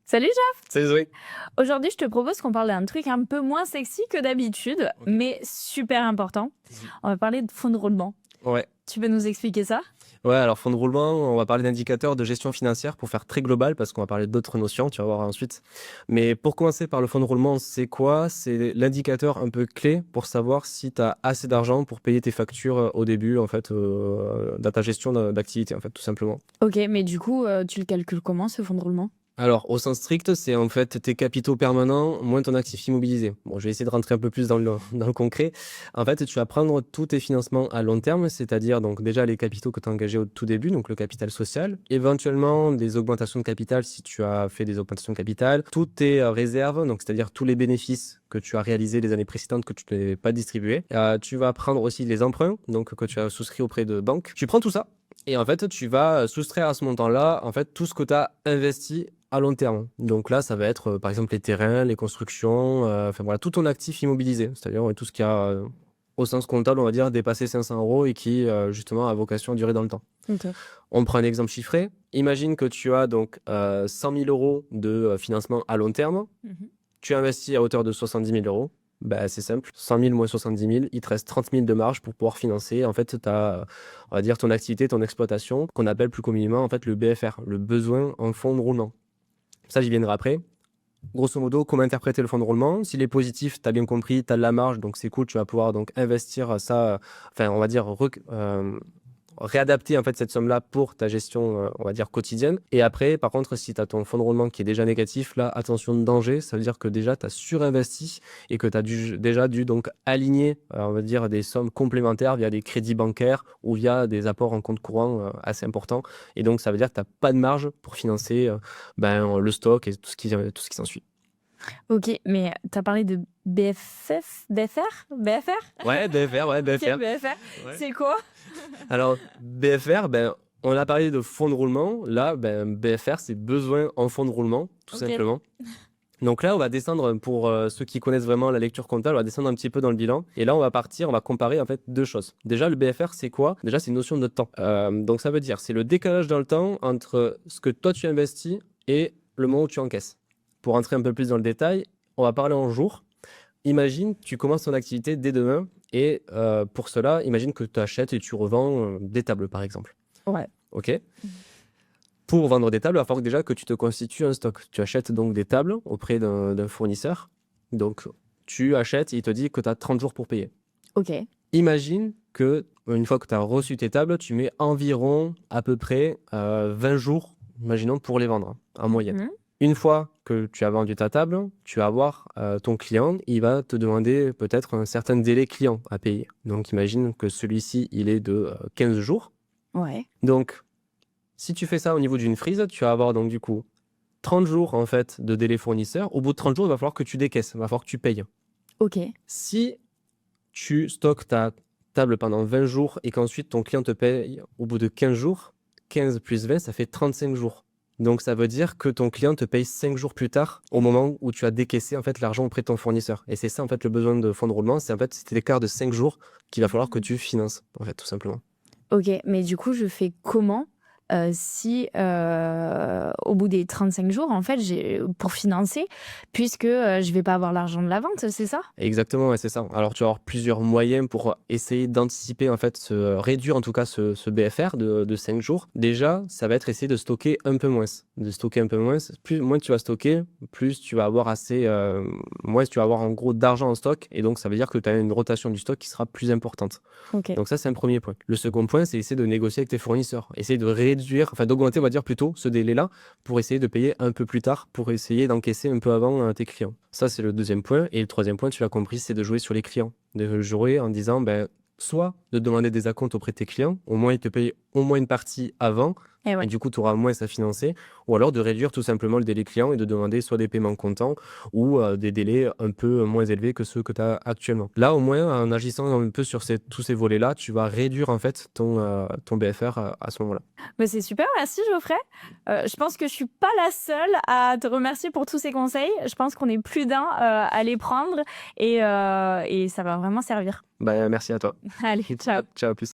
Salut Jeff! Salut Zoé. Aujourd'hui, je te propose qu'on parle d'un truc un peu moins sexy que d'habitude, Ok. mais super important. Mhm. On va parler de fonds de roulement. Ouais. Tu peux nous expliquer ça? Ouais, alors fonds de roulement, on va parler d'indicateurs de gestion financière pour faire très global parce qu'on va parler d'autres notions, tu vas voir ensuite. Mais pour commencer par le fonds de roulement, c'est quoi? C'est l'indicateur un peu clé pour savoir si tu as assez d'argent pour payer tes factures au début, en fait, dans ta gestion d'activité, en fait, tout simplement. Ok, mais du coup, tu le calcules comment ce fonds de roulement? Alors, au sens strict, c'est en fait tes capitaux permanents moins ton actif immobilisé. Bon, je vais essayer de rentrer un peu plus dans le concret. En fait, tu vas prendre tous tes financements à long terme, c'est-à-dire donc déjà les capitaux que tu as engagés au tout début, donc le capital social, éventuellement des augmentations de capital si tu as fait des augmentations de capital, toutes tes réserves, donc c'est-à-dire tous les bénéfices que tu as réalisés les années précédentes que tu n'avais pas distribués. Tu vas prendre aussi les emprunts, donc que tu as souscrit auprès de banques. Tu prends tout ça. Et en fait, tu vas soustraire à ce montant-là, en fait, tout ce que tu as investi à long terme. Donc là, ça va être, par exemple, les terrains, les constructions, enfin voilà, tout ton actif immobilisé. C'est-à-dire tout ce qui a, au sens comptable, on va dire, dépassé 500 euros et qui, justement, a vocation à durer dans le temps. Ok. On prend un exemple chiffré. Imagine que tu as donc 100 000 euros de financement à long terme. Mhm. Tu investis à hauteur de 70 000 euros. Bah, c'est simple, 100 000 moins 70 000, il te reste 30 000 de marge pour pouvoir financer en fait on va dire ton activité, ton exploitation, qu'on appelle plus communément en fait le BFR, le besoin en fonds de roulement. Ça, j'y viendrai après. Grosso modo, comment interpréter le fonds de roulement? S'il est positif, tu as bien compris, tu as de la marge, donc c'est cool, tu vas pouvoir donc investir ça, enfin on va dire réadapter en fait cette somme-là pour ta gestion, on va dire quotidienne. Et après, par contre, si tu as ton fonds de roulement qui est déjà négatif, là, attention de danger, ça veut dire que déjà tu as surinvesti et que tu as déjà dû donc aligner, on va dire, des sommes complémentaires via des crédits bancaires ou via des apports en compte courant assez importants. Et donc, ça veut dire que tu n'as pas de marge pour financer le stock et tout ce qui s'ensuit. Ok, mais tu as parlé de BFF? BFR? BFR? Ouais, BFR, ouais, Ok, BFR. BFR. Ouais. C'est quoi? Alors, BFR, on a parlé de fonds de roulement. Là, BFR, c'est besoin en fonds de roulement, tout Ok. simplement. Donc là, on va descendre, pour ceux qui connaissent vraiment la lecture comptable, on va descendre un petit peu dans le bilan. Et là, on va comparer en fait deux choses. Déjà, le BFR, c'est quoi? Déjà, c'est une notion de temps. Donc ça veut dire, c'est le décalage dans le temps entre ce que toi tu investis et le moment où tu encaisses. Pour rentrer un peu plus dans le détail, on va parler en jours. Imagine, tu commences ton activité dès demain et pour cela, imagine que tu achètes et tu revends des tables, par exemple. Ouais. OK? Pour vendre des tables, il va falloir déjà que tu te constitues un stock. Tu achètes donc des tables auprès d'un fournisseur. Donc, tu achètes et il te dit que tu as 30 jours pour payer. Ok. Imagine que, une fois que tu as reçu tes tables, tu mets environ à peu près 20 jours, imaginons, pour les vendre, en moyenne. Mhm. Une fois que tu as vendu ta table, tu vas avoir ton client, il va te demander peut-être un certain délai client à payer. Donc, imagine que celui-ci, il est de 15 jours. Ouais. Donc, si tu fais ça au niveau d'une frise, tu vas avoir donc du coup 30 jours en fait de délai fournisseur. Au bout de 30 jours, il va falloir que tu décaisses, il va falloir que tu payes. Ok. Si tu stockes ta table pendant 20 jours et qu'ensuite ton client te paye au bout de 15 jours, 15 plus 20, ça fait 35 jours. Donc ça veut dire que ton client te paye 5 jours plus tard au moment où tu as décaissé en fait l'argent auprès de ton fournisseur. Et c'est ça en fait le besoin de fonds de roulement, c'est en fait cet écart de 5 jours qu'il va falloir que tu finances en fait tout simplement. Ok, mais du coup, je fais comment si au bout des 35 jours, en fait, pour financer, puisque je vais pas avoir l'argent de la vente, c'est ça? Exactement, ouais, c'est ça. Alors, tu vas avoir plusieurs moyens pour essayer d'anticiper, en fait, réduire en tout cas ce BFR de 5 jours. Déjà, ça va être essayer de stocker un peu moins. De stocker un peu moins. Moins tu vas stocker, plus tu vas avoir moins tu vas avoir en gros d'argent en stock. Et donc, ça veut dire que tu as une rotation du stock qui sera plus importante. Ok. Donc ça, c'est un premier point. Le second point, c'est essayer de négocier avec tes fournisseurs. Essayer de réduire, enfin d'augmenter, on va dire plutôt, ce délai-là pour essayer de payer un peu plus tard, pour essayer d'encaisser un peu avant tes clients. Ça, c'est le deuxième point. Et le troisième point, tu l'as compris, c'est de jouer sur les clients. De jouer en disant, soit de demander des acomptes auprès de tes clients, au moins ils te payent au moins une partie avant, Et et ouais. du coup, tu auras moins à financer, ou alors de réduire tout simplement le délai client et de demander soit des paiements comptants ou des délais un peu moins élevés que ceux que tu as actuellement. Là, au moins, en agissant un peu sur tous ces volets-là, tu vas réduire en fait ton BFR à ce moment-là. Mais c'est super, merci Geoffrey. Je pense que je suis pas la seule à te remercier pour tous ces conseils. Je pense qu'on est plus d'un à les prendre et ça va vraiment servir. Merci à toi. Allez, ciao. Ciao, à plus.